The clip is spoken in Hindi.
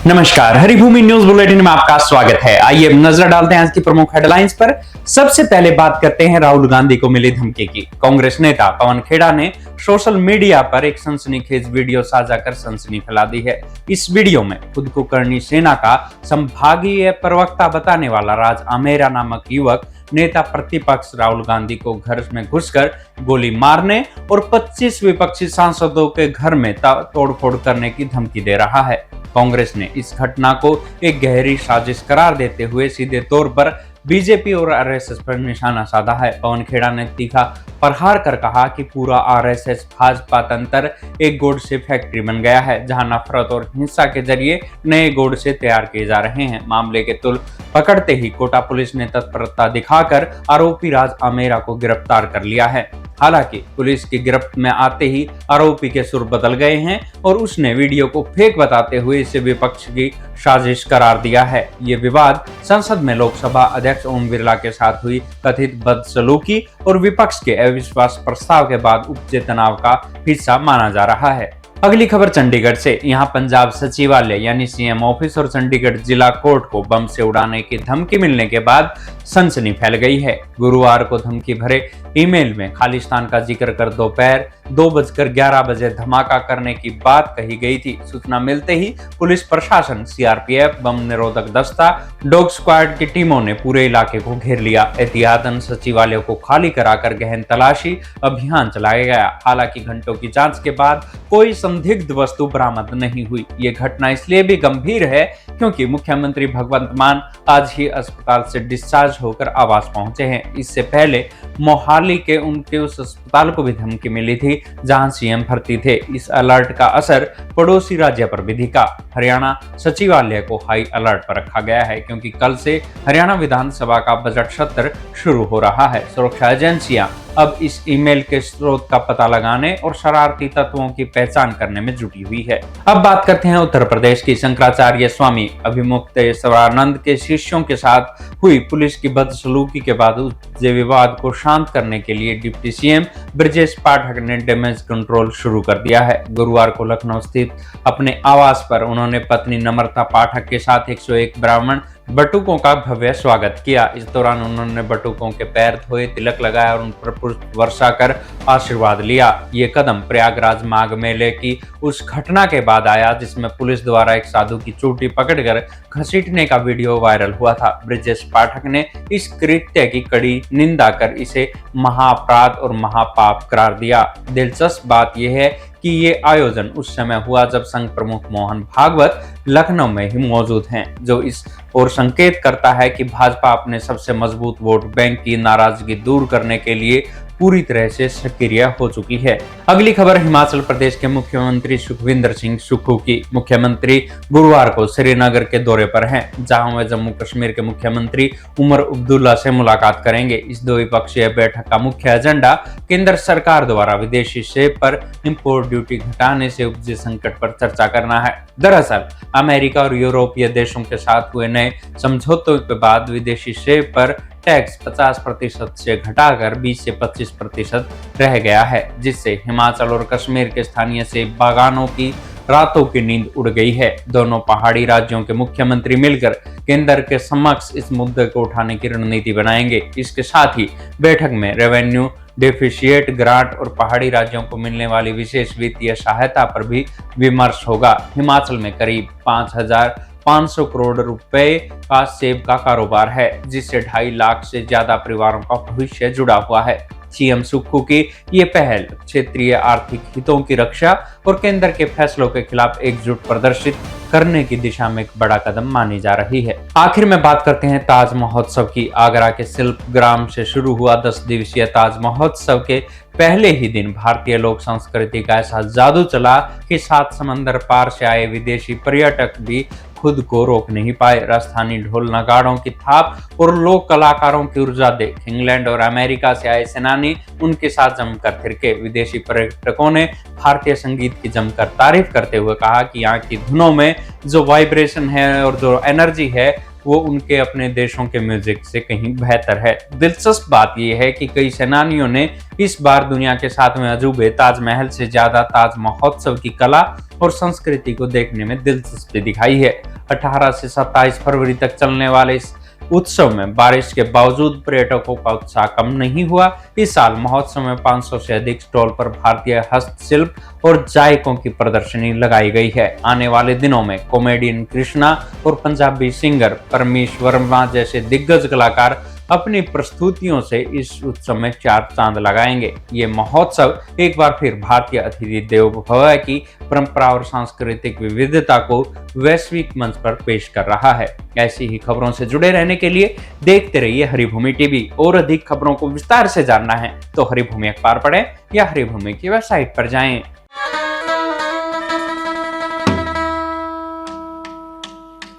नमस्कार, हरिभूमि न्यूज बुलेटिन में आपका स्वागत है। आइए नजर डालते हैं आज की प्रमुख हेडलाइंस पर। सबसे पहले बात करते हैं राहुल गांधी को मिली धमकी की। कांग्रेस नेता पवन खेड़ा ने सोशल मीडिया पर एक सनसनीखेज वीडियो साझा कर सनसनी फैला दी है। इस वीडियो में खुद को करणी सेना का संभागीय प्रवक्ता बताने वाला राज आमेरा नामक युवक नेता प्रतिपक्ष राहुल गांधी को घर में घुसकर गोली मारने और 25 विपक्षी सांसदों के घर में तोड़फोड़ करने की धमकी दे रहा है। कांग्रेस ने इस घटना को एक गहरी साजिश करार देते हुए सीधे तौर पर बीजेपी और आरएसएस पर निशाना साधा है। पवन खेड़ा ने तीखा प्रहार कर कहा कि पूरा आरएसएस भाजपा तंत्र एक गोडसे फैक्ट्री बन गया है, जहां नफरत और हिंसा के जरिए नए गोडसे तैयार किए जा रहे हैं। मामले के तुल पकड़ते ही कोटा पुलिस ने तत्परता दिखाकर आरोपी राज आमेरा को गिरफ्तार कर लिया है। हालांकि पुलिस की गिरफ्त में आते ही आरोपी के सुर बदल गए हैं और उसने वीडियो को फेक बताते हुए इसे विपक्ष की साजिश करार दिया है। ये विवाद संसद में लोकसभा अध्यक्ष ओम बिरला के साथ हुई कथित बदसलूकी और विपक्ष के अविश्वास प्रस्ताव के बाद उपजे तनाव का हिस्सा माना जा रहा है। अगली खबर चंडीगढ़ से। यहाँ पंजाब सचिवालय यानी सीएम ऑफिस और चंडीगढ़ जिला कोर्ट को बम से उड़ाने की धमकी मिलने के बाद सनसनी फैल गई है। गुरुवार को धमकी भरे ईमेल में खालिस्तान का जिक्र कर दोपहर 2:11 बजे धमाका करने की बात कही गई थी। सूचना मिलते ही पुलिस प्रशासन, सीआरपीएफ, बम निरोधक दस्ता, डॉग स्क्वाड की टीमों ने पूरे इलाके को घेर लिया। एहतियातन सचिवालय को खाली कराकर गहन तलाशी अभियान चलाया गया। हालांकि घंटों की जांच के बाद कोई संदिग्ध वस्तु बरामद नहीं हुई। ये घटना इसलिए भी गंभीर है क्योंकि मुख्यमंत्री भगवंत मान आज ही अस्पताल से डिस्चार्ज होकर आवास पहुंचे हैं। इससे पहले मोहाली के उनके उस अस्पताल को भी धमकी मिली थी जहां सीएम भर्ती थे। इस अलर्ट का असर पड़ोसी राज्य पर भी दिखा। हरियाणा सचिवालय को हाई अलर्ट पर रखा गया है क्योंकि कल से हरियाणा विधानसभा का बजट सत्र शुरू हो रहा है। सुरक्षा एजेंसियां अब इस ईमेल के स्रोत का पता लगाने और शरारती तत्वों की पहचान करने में जुटी हुई है। अब बात करते हैं उत्तर प्रदेश की। शंकराचार्य स्वामी अभिमुक्तेश्वरानंद के शिष्यों के साथ हुई पुलिस की बदसलूकी के बाद उपजे विवाद को शांत करने के लिए डिप्टी सीएम ब्रजेश पाठक ने डैमेज कंट्रोल शुरू कर दिया है। गुरुवार को लखनऊ स्थित अपने आवास पर उन्होंने पत्नी नम्रता पाठक के साथ 101 ब्राह्मण बटुकों का भव्य स्वागत किया। इस दौरान उन्होंने बटुकों के पैर धोए, तिलक लगाया और उन पर पुष्प वर्षा कर आशीर्वाद लिया। ये कदम प्रयागराज माघ मेले की उस घटना के बाद आया जिसमें पुलिस द्वारा एक साधु की चोटी पकड़कर घसीटने का वीडियो वायरल हुआ था। ब्रजेश पाठक ने इस कृत्य की कड़ी निंदा कर इसे महाअपराध और महापाप करार दिया। दिलचस्प बात यह है कि ये आयोजन उस समय हुआ जब संघ प्रमुख मोहन भागवत लखनऊ में ही मौजूद हैं, जो इस और संकेत करता है कि भाजपा अपने सबसे मजबूत वोट बैंक की नाराजगी दूर करने के लिए पूरी तरह से सक्रिय हो चुकी है। अगली खबर हिमाचल प्रदेश के मुख्यमंत्री सुखविंदर सिंह सुक्खू की। मुख्यमंत्री गुरुवार को श्रीनगर के दौरे पर हैं, जहां वे जम्मू कश्मीर के मुख्यमंत्री उमर अब्दुल्ला से मुलाकात करेंगे। इस द्विपक्षीय बैठक का मुख्य एजेंडा केंद्र सरकार द्वारा विदेशी सेब पर इंपोर्ट ड्यूटी घटाने से उपजे संकट पर चर्चा करना है। दरअसल अमेरिका और यूरोपीय देशों के साथ हुए नए समझौतों के बाद विदेशी सेब पर टैक्स 50% से घटाकर 20 से 25% रह गया है, जिससे हिमाचल और कश्मीर के स्थानीय सेब बागानों की रातों की नींद उड़ गई है। दोनों पहाड़ी राज्यों के मुख्यमंत्री मिलकर केंद्र के समक्ष इस मुद्दे को उठाने की रणनीति बनाएंगे। इसके साथ ही बैठक में रेवेन्यू डेफिशिएट ग्रांट और पहाड़ी राज्यों को मिलने वाली विशेष वित्तीय सहायता पर भी विमर्श होगा। हिमाचल में करीब 5,500 करोड़ रुपए का सेब का कारोबार है, जिससे 2.5 लाख से ज्यादा परिवारों का भविष्य जुड़ा हुआ है। सीएम सुक्खू की ये पहल क्षेत्रीय आर्थिक हितों की रक्षा और केंद्र के फैसलों के खिलाफ एकजुट प्रदर्शित करने की दिशा में एक बड़ा कदम मानी जा रही है। आखिर में बात करते हैं ताज महोत्सव की। आगरा के शिल्पग्राम से शुरू हुआ 10 दिवसीय ताज महोत्सव के पहले ही दिन भारतीय लोक संस्कृति का ऐसा जादू चला कि 7 समंदर पार से आए विदेशी पर्यटक भी खुद को रोक नहीं पाए। राजस्थानी ढोल नगाड़ों की थाप और लोक कलाकारों की ऊर्जा देख इंग्लैंड और अमेरिका से आए सेनानी उनके साथ जमकर थिरके। विदेशी पर्यटकों ने भारतीय संगीत की जमकर तारीफ करते हुए कहा कि यहाँ की धुनों में जो वाइब्रेशन है और जो एनर्जी है वो उनके अपने देशों के म्यूजिक से कहीं बेहतर है। दिलचस्प बात यह है कि कई सेनानियों ने इस बार दुनिया के 7वें अजूबे ताजमहल से ज्यादा ताज महोत्सव की कला और संस्कृति को देखने में दिलचस्पी दिखाई है। 18 से 27 फरवरी तक चलने वाले इस उत्सव में बारिश के बावजूद पर्यटकों का उत्साह कम नहीं हुआ। इस साल महोत्सव में 500 से अधिक स्टॉल पर भारतीय हस्तशिल्प और जायकों की प्रदर्शनी लगाई गई है। आने वाले दिनों में कॉमेडियन कृष्णा और पंजाबी सिंगर परमेश वर्मा जैसे दिग्गज कलाकार अपनी प्रस्तुतियों से इस उत्सव में 4 चांद लगाएंगे। ये महोत्सव एक बार फिर भारतीय अतिथि देवो भव की परंपरा और सांस्कृतिक विविधता को वैश्विक मंच पर पेश कर रहा है। ऐसी ही खबरों से जुड़े रहने के लिए देखते रहिए हरिभूमि टीवी। और अधिक खबरों को विस्तार से जानना है तो हरिभूमि अखबार पढ़ें या हरिभूमि की वेबसाइट पर जाएं।